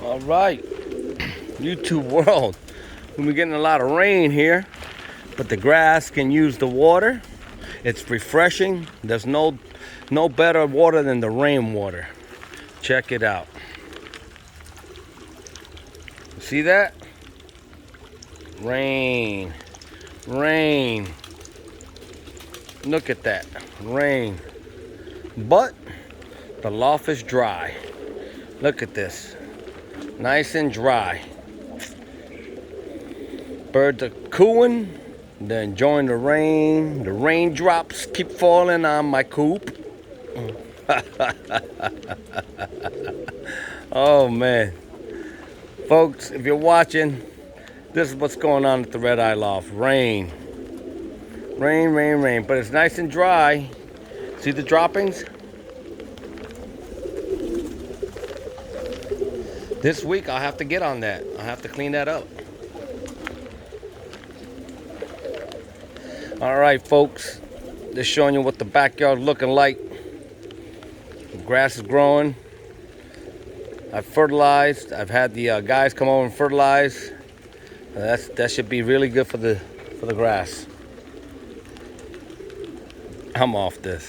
All right, YouTube world. We're getting a lot of rain here, but the grass can use the water. It's refreshing. There's no better water than the rainwater. Check it out. See that? Rain. Rain. Look at that. Rain. But the loft is dry. Look at this. Nice and dry. Birds are cooing. They're enjoying the rain. The raindrops keep falling on my coop. Oh man. Folks, if you're watching, this is what's going on at the Red Eye Loft. Rain. Rain, rain, rain. But it's nice and dry. See the droppings? This week I'll have to get on that. I'll have to clean that up. Alright folks, just showing you what the backyard looking like. The grass is growing. I've fertilized. I've had the guys come over and fertilize. That should be really good for the grass. I'm off this.